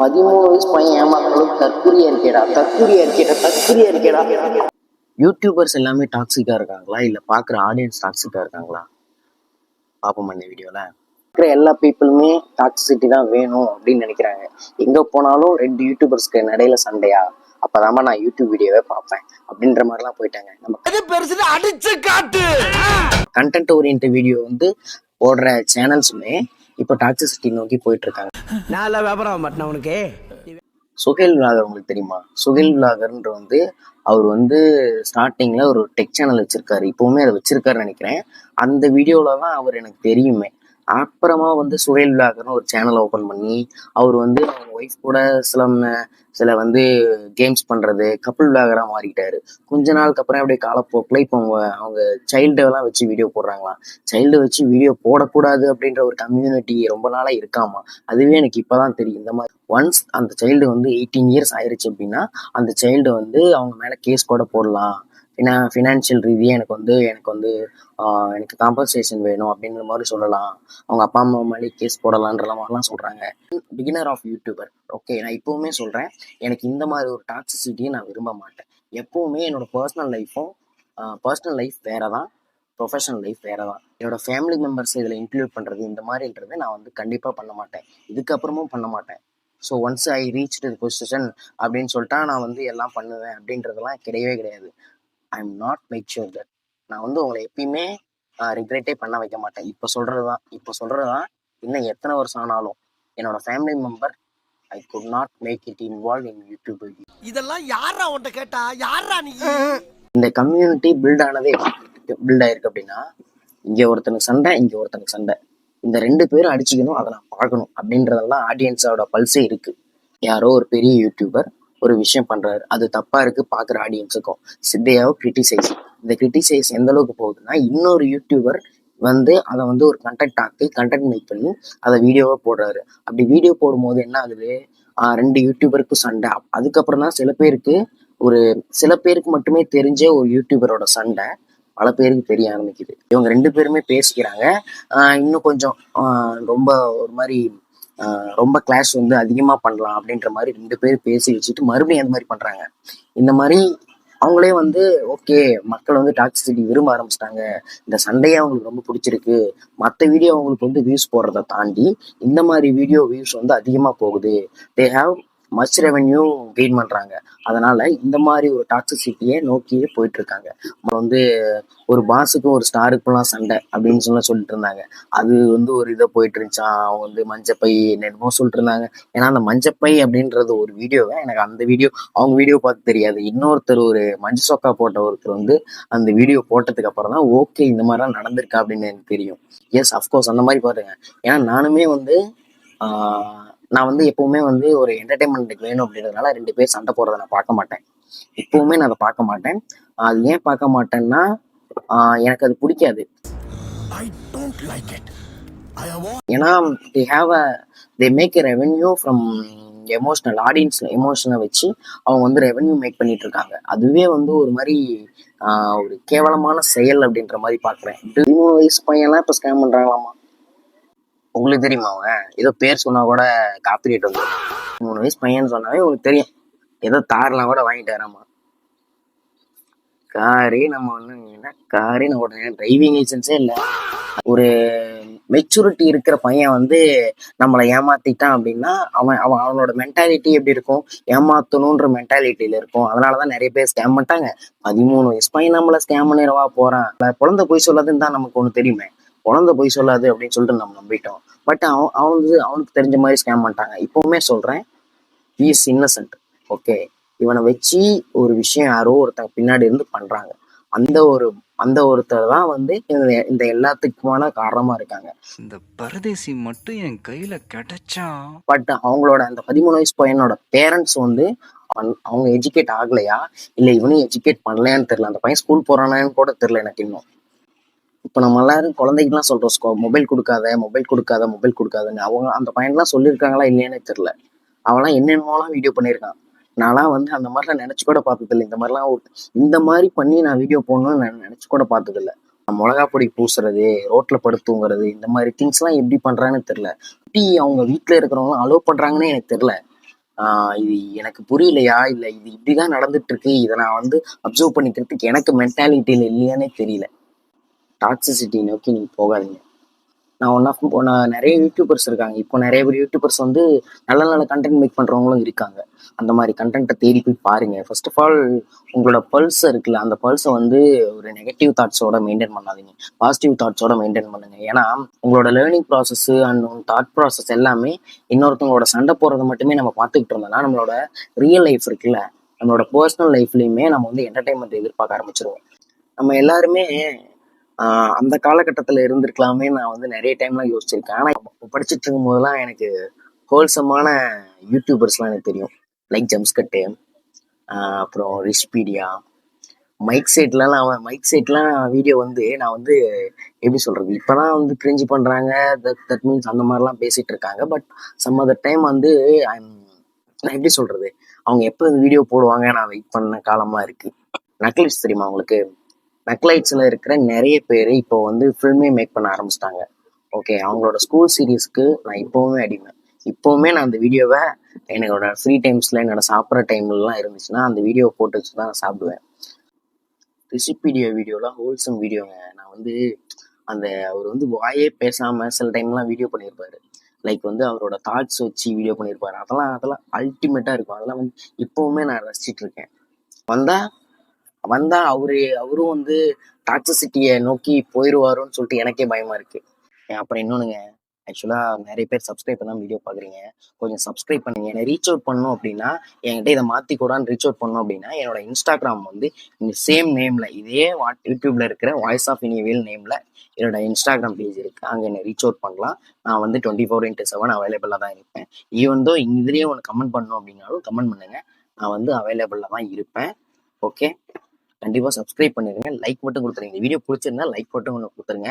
13 வயசு பையன் ஏமாத்துற அளவுக்கு தற்குறியா இருக்கேடா. யூடியூபர்ஸ் எல்லாமே டாக்ஸிக்கா இருக்காங்களா, இல்ல பாக்குற ஆடியன்ஸ் டாக்ஸிக்கா இருக்காங்களா? பாப்போம் இந்த வீடியோல. இருக்கிற எல்லா பீப்புளுமே டாக்ஸிசிட்டி தான் வேணும் அப்படின்னு நினைக்கிறாங்க. எங்க போனாலும் 2 யூடியூபர்ஸ்க்கு இடையில சண்டையா, அப்பதாம நான் யூடியூப் வீடியோவே பார்ப்பேன் அப்படின்ற மாதிரிலாம் போயிட்டாங்க. நம்ம அடிச்சு காட்டு கண்டென்ட் ஓரியன்ட் வீடியோ வந்து போடுற சேனல்ஸுமே இப்போ டாக்ஸிசிட்டி நோக்கி போயிட்டு இருக்காங்க. நான் வியாபாரம் மாட்டேன் உனக்கு. சுஹேல் விலாகர் உங்களுக்கு தெரியுமா? சுஹேல் விலாகர்ன்ற வந்து அவர் வந்து ஸ்டார்டிங்ல ஒரு டெக் சேனல் வச்சிருக்காரு, இப்பவுமே அதை வச்சிருக்காருன்னு நினைக்கிறேன். அந்த வீடியோல தான் அவர் எனக்கு தெரியுமே. அப்புறமா வந்து சுஹேல் விலாகர்னு ஒரு சேனல் ஓப்பன் பண்ணி அவர் வந்து அவங்க ஒய்ஃப் கூட சில வந்து கேம்ஸ் பண்றது, கப்புள் விலாகரா மாறிட்டாரு. கொஞ்ச நாளுக்கு அப்புறம் அப்படியே காலப்போக்கில் இப்போ அவங்க சைல்டெல்லாம் வச்சு வீடியோ போடுறாங்களாம். சைல்டு வச்சு வீடியோ போடக்கூடாது அப்படின்ற ஒரு கம்யூனிட்டி ரொம்ப நாளா இருக்காமா. அதுவே எனக்கு இப்பதான் தெரியும். இந்த மாதிரி ஒன்ஸ் அந்த சைல்டு வந்து 18 இயர்ஸ் ஆயிருச்சு அப்படின்னா அந்த சைல்டு வந்து அவங்க மேல கேஸ் கூட போடலாம். ஃபினான்ஷியல் ரீதியாக எனக்கு காம்பன்சேஷன் வேணும் அப்படின்ற மாதிரி சொல்லலாம். அவங்க அப்பா அம்மா மேலே கேஸ் போடலான்ற மாதிரிலாம் சொல்றாங்க. பிகினர் ஆஃப் யூடியூபர், ஓகே, நான் இப்பவுமே சொல்றேன், எனக்கு இந்த மாதிரி ஒரு டாக்ஸிசிட்டியை நான் விரும்ப மாட்டேன். எப்பவுமே என்னோட பர்சனல் லைஃப் வேற தான், ப்ரொஃபஷனல் லைஃப் வேற தான். என்னோட ஃபேமிலி மெம்பர்ஸ் இதில் இன்க்ளூட் பண்ணுறது இந்த மாதிரின்றதை நான் வந்து கண்டிப்பாக பண்ண மாட்டேன், இதுக்கப்புறமும் பண்ண மாட்டேன். So once I reach the position அப்படின்னு சொல்லிட்டா நான் வந்து எல்லாம் பண்ணுவேன் அப்படின்றதெல்லாம் கிடையவே கிடையாது. I am not make sure that. நான் வந்து உங்களை எப்பயுமே ரிக்ரெட்டே பண்ண வைக்க மாட்டேன். இப்போ சொல்கிறதான் இன்னும் எத்தனை வருஷம் ஆனாலும் என்னோட family member I could not make it involve in YouTube. இதெல்லாம் யாரா உன்கிட்ட கேட்டா? யாரா நீ? இந்த கம்யூனிட்டி பில்ட் ஆயிருக்கு அப்படின்னா இங்கே ஒருத்தனுக்கு சண்டை, இந்த 2 பேரும் அடிச்சுக்கணும், அதை நான் பார்க்கணும் அப்படின்றதெல்லாம் ஆடியன்ஸோட பல்ஸே இருக்கு. யாரோ ஒரு பெரிய யூடியூபர் ஒரு விஷயம் பண்றாரு, அது தப்பா இருக்கு பாக்குற ஆடியன்ஸுக்கும். சித்தையாவோ கிரிட்டிசைஸ். இந்த கிரிட்டிசைஸ் எந்த அளவுக்கு போகுதுன்னா, இன்னொரு யூடியூபர் வந்து அதை வந்து ஒரு கண்டென்ட் மேக் பண்ணி அதை வீடியோவா போடுறாரு. அப்படி வீடியோ போடும்போது என்ன ஆகுது, 2 யூடியூபருக்கும் சண்டை. அதுக்கப்புறம் தான் சில பேருக்கு மட்டுமே தெரிஞ்ச ஒரு யூடியூபரோட சண்டை பல பேருக்கு தெரிய ஆரம்பிக்குது. இவங்க 2 பேருமே பேசிக்கிறாங்க. இன்னும் கொஞ்சம் ரொம்ப ஒரு மாதிரி ரொம்ப கிளாஸ் வந்து அதிகமா பண்ணலாம் அப்படின்ற மாதிரி 2 பேர் பேசி வச்சுட்டு மறுபடியும் அந்த மாதிரி பண்றாங்க. இந்த மாதிரி அவங்களே வந்து ஓகே, மக்கள் வந்து டாக்ஸிசிட்டி விரும்ப ஆரம்பிச்சிட்டாங்க, இந்த சண்டையே அவங்களுக்கு ரொம்ப பிடிச்சிருக்கு, மற்ற வீடியோ அவங்களுக்கு வந்து வியூஸ் போடுறதை தாண்டி இந்த மாதிரி வீடியோ வியூஸ் வந்து அதிகமா போகுது, they have much revenue gain பண்றாங்க. அதனால இந்த மாதிரி ஒரு டாக்ஸிசிட்டியை நோக்கியே போயிட்டு இருக்காங்க. வந்து ஒரு பாஸுக்கும் ஒரு ஸ்டாருக்கும்லாம் சண்டை அப்படின்னு சொல்லிட்டு இருந்தாங்க. அது வந்து ஒரு இதை போயிட்டு இருந்துச்சான். அவங்க வந்து மஞ்சப்பை என்னமோ சொல்லிட்டு இருந்தாங்க. ஏன்னா அந்த மஞ்சப்பை அப்படின்றது ஒரு வீடியோவை எனக்கு அவங்க வீடியோ பார்த்து தெரியாது. இன்னொருத்தர் ஒரு மஞ்சள் சொக்கா போட்ட ஒருத்தர் வந்து அந்த வீடியோ போட்டதுக்கு அப்புறம் தான் ஓகே இந்த மாதிரிலாம் நடந்திருக்கா அப்படின்னு எனக்கு தெரியும். எஸ், அஃப்கோர்ஸ் அந்த மாதிரி பாருங்க. ஏன்னா நானுமே வந்து நான் வந்து எப்பவுமே வந்து ஒரு என்டர்டைன்மெண்ட்டுக்கு வேணும் அப்படின்றதுனால 2 பேர் சண்டை போடுறதை நான் பார்க்க மாட்டேன். இப்பவுமே நான் அதை பார்க்க மாட்டேன். அது ஏன் பார்க்க மாட்டேன்னா எனக்கு அது பிடிக்காது. ஏன்னா they make a revenue from எமோஷனை வச்சு அவங்க வந்து ரெவென்யூ மேக் பண்ணிட்டு இருக்காங்க. அதுவே வந்து ஒரு மாதிரி ஒரு கேவலமான செயல் அப்படின்ற மாதிரி பாக்குறேன். 13 வயசு பையன்லாம் இப்ப ஸ்கேம் பண்றாங்களாமா. உங்களுக்கு தெரியுமா? அவன் ஏதோ பேர் சொன்னா கூட காப்பிரைட் வந்து 3 வயசு பையன் சொன்னாவே உங்களுக்கு தெரியும், ஏதோ தாரெல்லாம் கூட வாங்கிட்டு வராமா. காரே நம்ம ஓடுறேன், டிரைவிங் லைசன்ஸே இல்லை. ஒரு மெச்சூரிட்டி இருக்கிற பையன் வந்து நம்மளை ஏமாத்திட்டான் அப்படின்னா அவனோட மென்டாலிட்டி எப்படி இருக்கும்? ஏமாத்தணுன்ற மென்டாலிட்டியில இருக்கும். அதனாலதான் நிறைய பேர் ஸ்கேம் பண்ணிட்டாங்க. 13 வயசு பையன் நம்மள ஸ்கேம் பண்ணிடவா போறான். குழந்தை பொய் சொல்லாதுன்னு தான் நமக்கு ஒண்ணு தெரியுமே. குழந்தை பொய் சொல்லாது அப்படின்னு சொல்லிட்டு நம்ம நம்பிட்டோம். பட் அவனுக்கு தெரிஞ்ச மாதிரி ஸ்கேம் பண்ணிட்டாங்க. இப்பவுமே சொல்றேன், ஹி இஸ் இன்னசென்ட். ஓகே, இவனை வச்சு ஒரு விஷயம் யாரோ ஒருத்தங்க பின்னாடி இருந்து பண்றாங்க. அந்த ஒருத்தர் தான் வந்து இந்த எல்லாத்துக்குமான காரணமா இருக்காங்க. இந்த பரதேசி மட்டும் என் கையில கிடைச்சா. பட் அவங்களோட அந்த 13 வயசு பையனோட பேரண்ட்ஸ் வந்து அவங்க எஜுகேட் ஆகலையா இல்ல இவனும் எஜுகேட் பண்ணலையான்னு தெரியல. அந்த பையன் ஸ்கூல் போறானான்னு கூட தெரியல எனக்கு இன்னும். இப்ப நம்ம எல்லாரும் குழந்தைக்குலாம் சொல்றோம் மொபைல் கொடுக்காதுன்னு. அவங்க அந்த பையன்லாம் சொல்லியிருக்காங்களா இல்லையானே தெரியல. அவன்லாம் என்னென்னலாம் வீடியோ பண்ணியிருக்கான். நான்லாம் வந்து அந்த மாதிரிலாம் நினைச்சு கூட பார்த்ததில்லை. இந்த மாதிரி பண்ணி நான் வீடியோ போடணும்னு நான் நினைச்சு கூட பார்த்ததில்லை. மிளகா பொடி பூசுறது, ரோட்ல படுத்து தூங்குறது, இந்த மாதிரி திங்ஸ் எல்லாம் எப்படி பண்றாங்கன்னு தெரியல. எப்படி அவங்க வீட்டுல இருக்கிறவங்க அலோவ் பண்றாங்கன்னு எனக்கு தெரியல. இது எனக்கு புரியலையா, இல்லை இது இப்படிதான் நடந்துட்டு இருக்கு, இதை நான் வந்து அப்சர்வ் பண்ணிக்கிறதுக்கு எனக்கு மென்டாலிட்டியில் இல்லையானே தெரியல. டாக்ஸிசிட்டி நோக்கி நீங்கள் போகாதீங்க. நான் நிறைய யூடியூபர்ஸ் இருக்காங்க. இப்போ நிறைய பேர் யூடியூபர்ஸ் வந்து நல்ல நல்ல கண்டென்ட் மேக் பண்ணுறவங்களும் இருக்காங்க. அந்த மாதிரி கண்டென்ட்டை தேடி போய் பாருங்க. ஃபர்ஸ்ட் ஆஃப் ஆல் உங்களோட பல்ஸ் இருக்குல்ல, அந்த பல்ஸை வந்து ஒரு நெகட்டிவ் தாட்ஸோட மெயின்டைன் பண்ணாதீங்க, பாசிட்டிவ் தாட்ஸோட மெயின்டைன் பண்ணுங்க. ஏன்னா உங்களோட learning process and thought process எல்லாமே இன்னொருத்தவங்களோட சண்டை போடுறத மட்டுமே நம்ம பார்த்துக்கிட்டு இருந்தோம்னா நம்மளோட ரியல் லைஃப் இருக்குல்ல, நம்மளோட பர்சனல் லைஃப்லையுமே நம்ம வந்து என்டர்டைன்மெண்ட் எதிர்பார்க்க ஆரம்பிச்சிருவோம். நம்ம எல்லாருமே அந்த காலகட்டத்தில் இருந்திருக்கலாமே நான் வந்து நிறைய டைம்லாம் யோசிச்சிருக்கேன். ஆனால் படிச்சுட்டு இருக்கும் போதெல்லாம் எனக்கு ஹோல்சமான யூடியூபர்ஸ்லாம் எனக்கு தெரியும். லைக் ஜம்ஸ்கட்டு, அப்புறம் ரிஷ்பீடியா, மைக் செட்லாம் வீடியோ வந்து நான் வந்து எப்படி சொல்கிறது, இப்போ தான் வந்து கிரிஞ்சு பண்ணுறாங்க, தட் மீன்ஸ் அந்த மாதிரிலாம் பேசிகிட்டு இருக்காங்க. பட் சம் அதர் டைம் வந்து நான் எப்படி சொல்கிறது, அவங்க எப்போ இந்த வீடியோ போடுவாங்க நான் வெயிட் பண்ண காலமாக இருக்குது. நக்லிட்ஸ் தெரியுமா உங்களுக்கு? நக்லைட்ஸில் இருக்கிற நிறைய பேர் இப்போ வந்து ஃபில்மே மேக் பண்ண ஆரம்பிச்சிட்டாங்க. ஓகே, அவங்களோட ஸ்கூல் சீரீஸ்க்கு நான் இப்போவுமே அடிமை. இப்போவுமே நான் அந்த வீடியோவை என்னோட ஃப்ரீ டைம்ஸில் என்னோட சாப்பிட்ற டைம்லலாம் இருந்துச்சுன்னா அந்த வீடியோவை போட்டு வச்சு தான் நான் சாப்பிடுவேன். ரெசிபீடியோ வீடியோலாம் ஹோல்சம் வீடியோங்க. நான் வந்து அவர் வந்து வாயே பேசாமல் சில டைம்லாம் வீடியோ பண்ணியிருப்பாரு. லைக் வந்து அவரோட தாட்ஸ் வச்சு வீடியோ பண்ணியிருப்பாரு. அதெல்லாம் அல்டிமேட்டாக இருக்கும். அதெல்லாம் வந்து இப்போவுமே நான் ரசிச்சிட்டு இருக்கேன். வந்தா அவரும் வந்து டாக்ஸிசிட்டியை நோக்கி போயிடுவாரோன்னு சொல்லிட்டு எனக்கே பயமா இருக்கு. அப்புறம் இன்னொன்னுங்க, ஆக்சுவலா நிறைய பேர் சப்ஸ்கிரைப் பண்ணாம வீடியோ பாக்குறீங்க, கொஞ்சம் சப்ஸ்கிரைப் பண்ணுங்க. என்னை ரீச் அவுட் பண்ணணும் அப்படின்னா, என்கிட்ட இதை மாத்தி கூடான்னு ரீச் அவுட் பண்ணணும் அப்படின்னா, என்னோட இன்ஸ்டாகிராம் வந்து இந்த சேம் நேம்ல, இதே யூடியூப்ல இருக்கிற வாய்ஸ் ஆஃப் இனிவேல் நேம்ல என்னோட இன்ஸ்டாகிராம் பேஜ் இருக்கு. அங்க என்னை ரீச் அவுட் பண்ணலாம். நான் வந்து 24/7 அவைலபிளா தான் இருப்பேன். ஈவன் தோ இதுலயே ஒன்று கமெண்ட் பண்ணணும் அப்படின்னாலும் கமெண்ட் பண்ணுங்க, நான் வந்து அவைலபிளா தான் இருப்பேன். ஓகே, கண்டிப்பாக சப்ஸ்கிரைப் பண்ணிடுங்க, லைக் மட்டும் கொடுத்துருங்க. இந்த வீடியோ பிடிச்சிருந்தா லைக் மட்டும் ஒன்று கொடுத்துருங்க.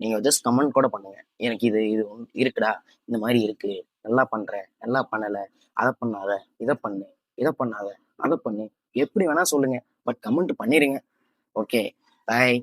நீங்கள் ஜஸ்ட் கமெண்ட் கூட பண்ணுங்க, எனக்கு இது இது இருக்குடா, இந்த மாதிரி இருக்கு, நல்லா பண்ணுறேன், நல்லா பண்ணலை, அதை பண்ணாத, இதை பண்ணு, இதை பண்ணாத, அதை பண்ணு, எப்படி வேணா சொல்லுங்க, பட் கமெண்ட் பண்ணிடுங்க. ஓகே, பாய்.